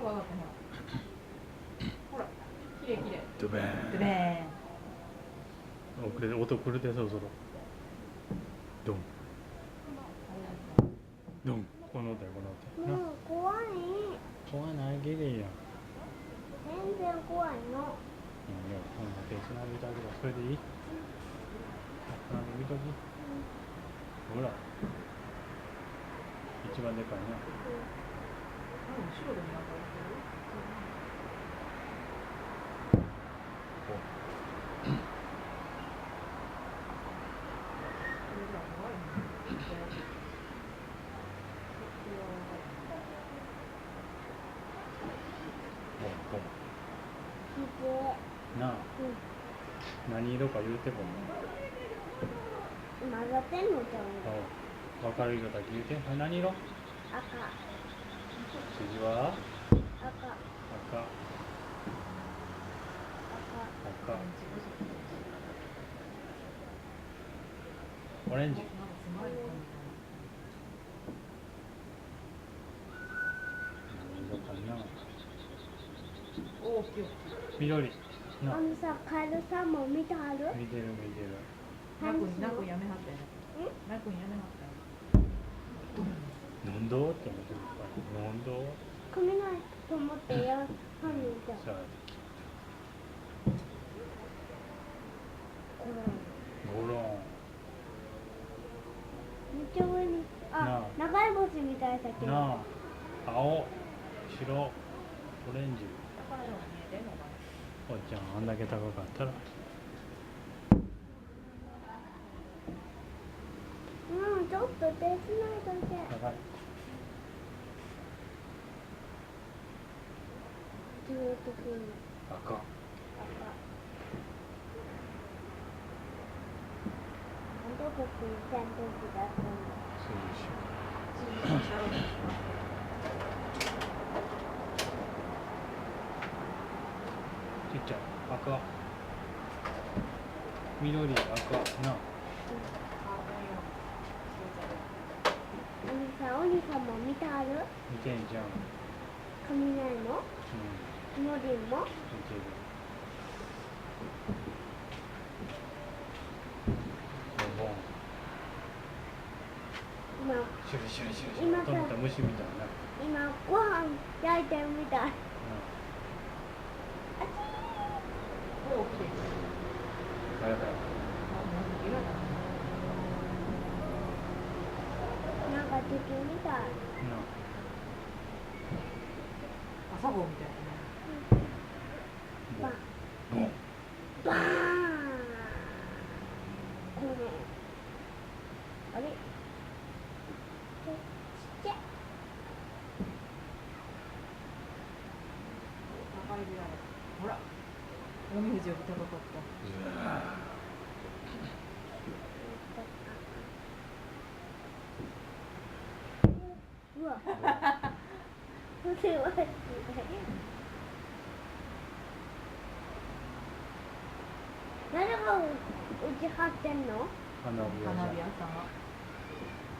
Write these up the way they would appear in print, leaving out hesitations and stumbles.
が上がってほら。ほら。きれいきれい。ドベーン。ドベーン。遅れて音くれてそろそろ。ドン。ドン。この音やこの音。もう怖い。怖ないけでいいやん。全然怖いの。いや、こんな手つなぎだけど、それでいい？つなぎ見とき。ほら。一番でかいな。後ろでもなんかやってる？きれい。なあ、何色か言うても混ざってんのじゃん。分かる色だけ言うて。何色？赤。筋は赤。赤。赤。オレンジ。何色かな。大きい。緑。なあのさ、カエルさんも見てはる？見てる見てる。なくんやめはったよね。なくんやめはったよ。飲んどって思ってるから飲んど髪ないと思ってやはんねんじゃん。さあこれゴロンめっちゃ上になあ長い星みたいだけど。なあ青白オレンジ高いのが見えてんのかな。おっちゃんあんだけ高かったらちょっと手つないといて。高いずーっとくる。赤赤。どこくん戦闘機だったの？ちっちゃい赤緑赤なお兄さんも見てある？見てんじゃん雷も？のりんも？見てるボン今シュルシュルシュルシュル飛んだ虫みたいな今ご飯焼いてるみたい。大きい。早くなんか地球みたい。朝顔みたいな。バンボンバーン。これあれちっちゃい。高いぐらい。ほら。おみふじより高かった。うわ。それは誰がうち張ってんの？花火花火屋さん。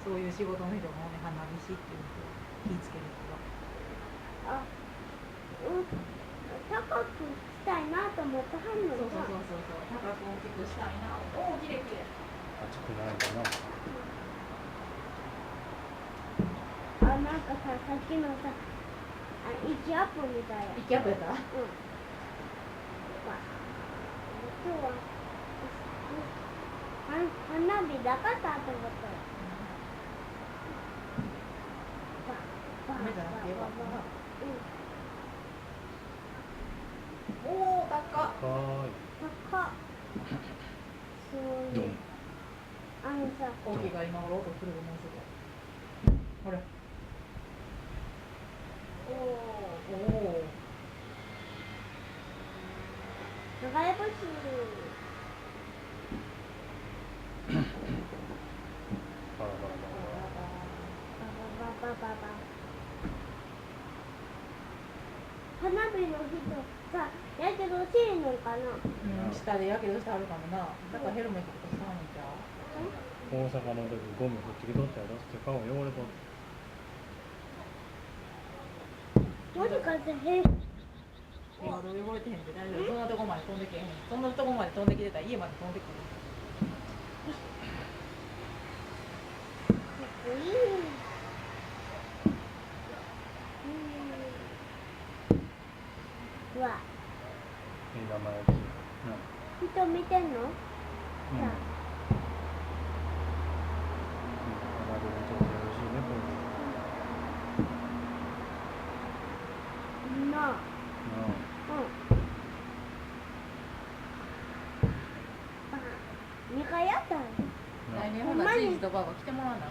そういう仕事の人がね、花火師っていう気ぃつける人が。高くしたいなと思ってはんのそうさ。高く大きくしたいな。おお、きれいきれい。熱くないかななんかさっきのさ息アップみたいや。息アップやった？今日は花火だかったと思ったら。雨じゃなくてよかったな。うん。おお、高っ。高い高っ。そういう。ドンさ。大きいが今頃音すると思うけど。ほら。おお。流れ星。バラバラババババババ。花火の人さ、やけどしいのかな。下でやけどしてあるかもな。だからヘルメットとかさんのちゃう？大阪の時ゴミ振ってきとったやろって顔汚れとっやもしかして今どう汚れてへんで大丈夫。そんなとこまで飛んでけへん。そんなとこまで飛んできてたら家まで飛んでくる。うわ、目玉焼き。人見てんの？うん。じゃあまでめちゃくちゃ美味しいね、これ。なあ、2回やったんや。来年ほなチーズとバーガー来てもらわな。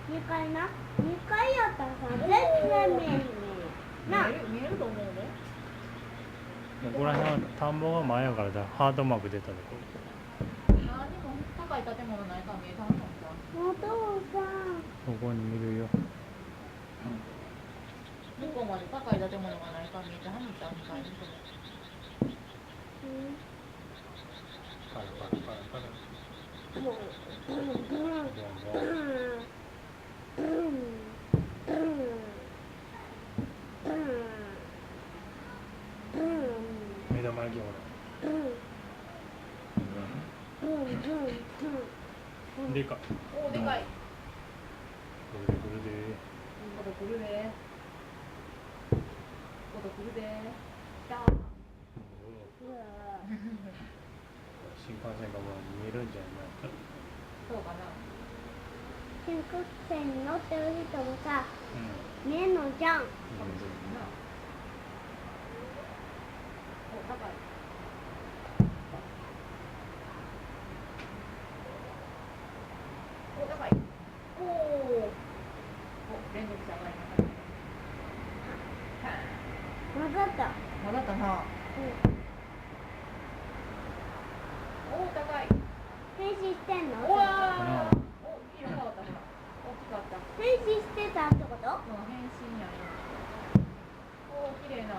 2回な。2回やったらさ、全然見えへんねん。なあ、見えると思うね。ここら辺は田んぼが前やからだ、ハートマーク出たとこ。何も高い建物ないから見えたのかもさ。お父さん。ここにいるよ。向こうまで高い建物がないから見えてはんのちゃうみたいに。パラパラパラパラ。もう、目玉焼きほら。でかい。おお、でかい。これでこれで。こと来るで。こと来るで。来た。新幹線がもう見えるんじゃないか。そうかな。新幹線に乗ってる人もさ、うん。見えんのじゃん。かもしれんな。お、高い。お、高い。おお。お、連続して上がりましたね。わかった。まだったな。おお、高い。変身してんの？おわー。お、色変わったほら。大きかった。変身してたってこと？もう変身やん。おお、綺麗な。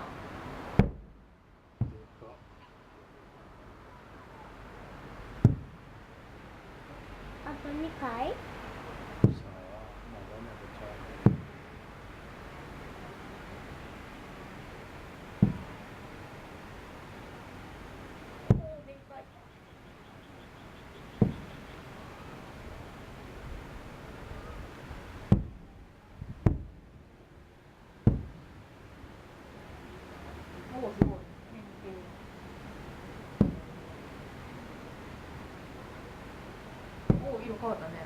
あと2回？さあ、まだまだちゃう。おお、でっかい。おお、すごい。おお、色変わったね。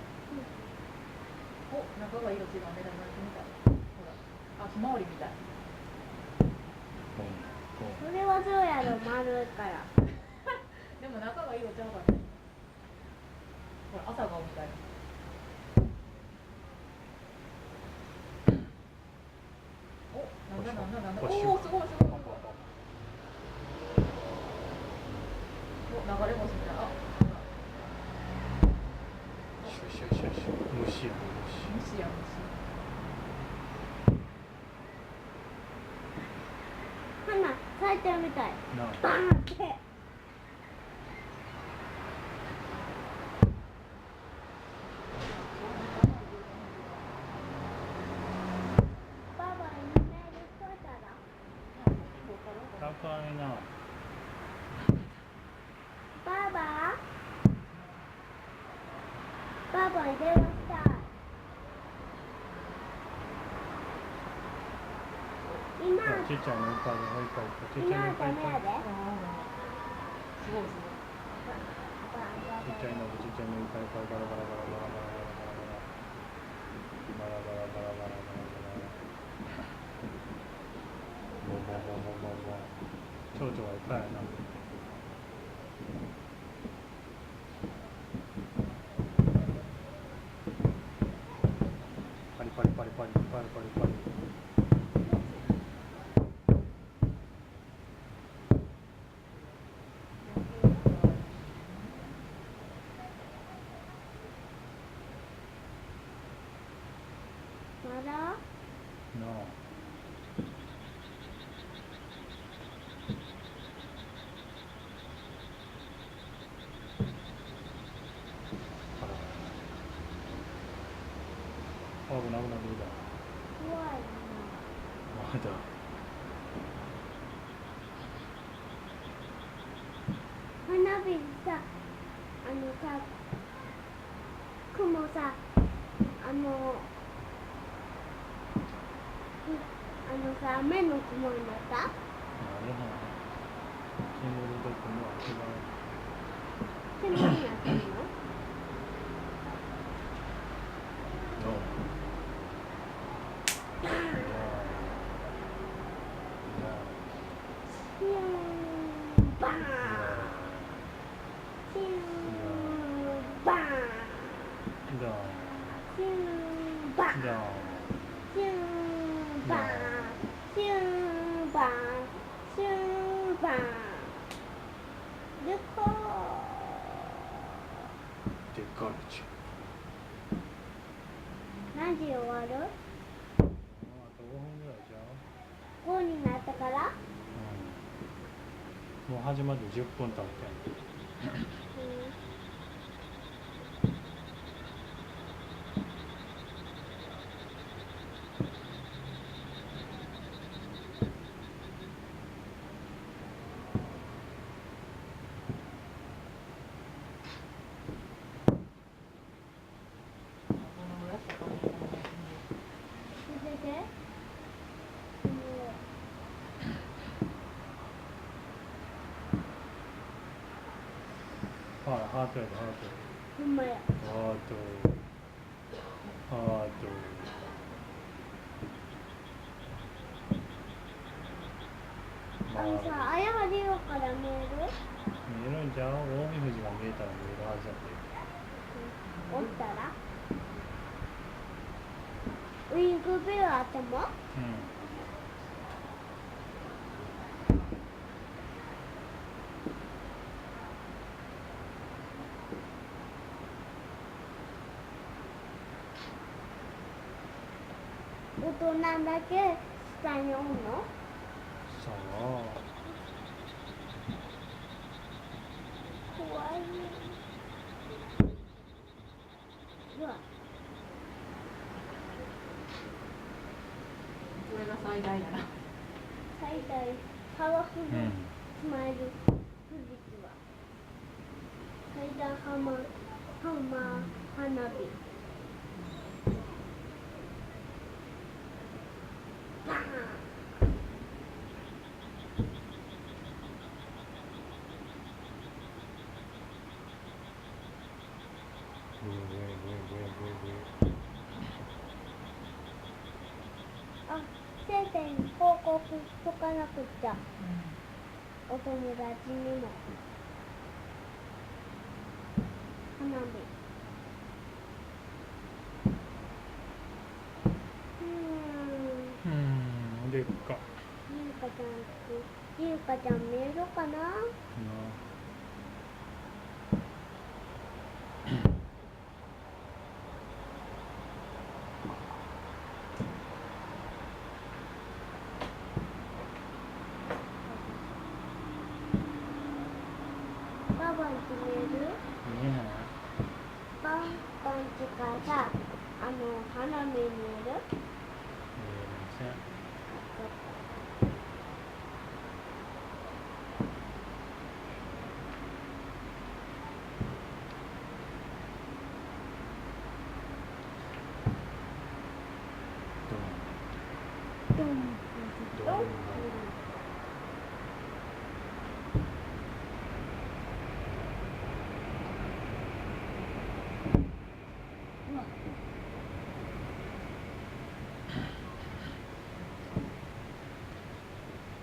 お、中が色違うね。だんだんみたい。ほら。あ、ひまわりみたい。それはそうやろ、丸いから。でも中が色ちゃうからね。ほら、朝顔みたいな。お、なんだなんだなんだ。おお、すごいすごいすごい。お、流れ星みたいな。あ、シュシュシュシュ。虫や虫。虫や虫。花咲いてるみたい。なあ。バーンって。ババにメールしといたら。高いな。ババに電話したい。今ちっちゃいのいっぱいある。いっぱいいっぱい。ちっちゃいのいっぱいいっぱい。ダメやで。すごいすごい。ちっちゃいのちっちゃいのいっぱいいっぱいバラバラバラバラバラバラバラバラバラバラバラバラバラバラバラバラボボボボボボ蝶々がいっぱいあるな。パリパリパリパリパリパリパリ。まだ？なあ。さ雲ささ雨の雲になった。あれは煙と雲は違う。煙になってるの？シューバーンシューバーンシューバーンシューバーンシューバーンシューバーンシューバーンルコーでかいちゃ何時終わる？あと5分ぐらいじゃう。 5になったから、もう始まって10分経ってん。ハートやで、ハートやで。ほんまや。ハート。ハート。さ、あやはりよから見える？見えるんじゃう？近江富士が見えたら見えるはずだって。おったらウイングビューあっても？うん。大人だけ下におんの？そう。怖い。うわ。これが最大やな。最大パワフルスマイル富士は最大花火。バーン。あ、先生に報告しとかなくっちゃ。お友達にも花火。でっか。ゆうかちゃん見えるかな？ババンチ見える？見えない。バンチからさ、花火見える？見えません。ドンドン。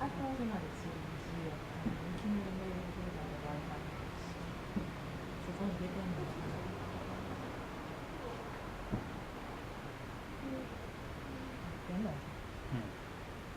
あとつまりそうですよ。雪の上で外に出てんの。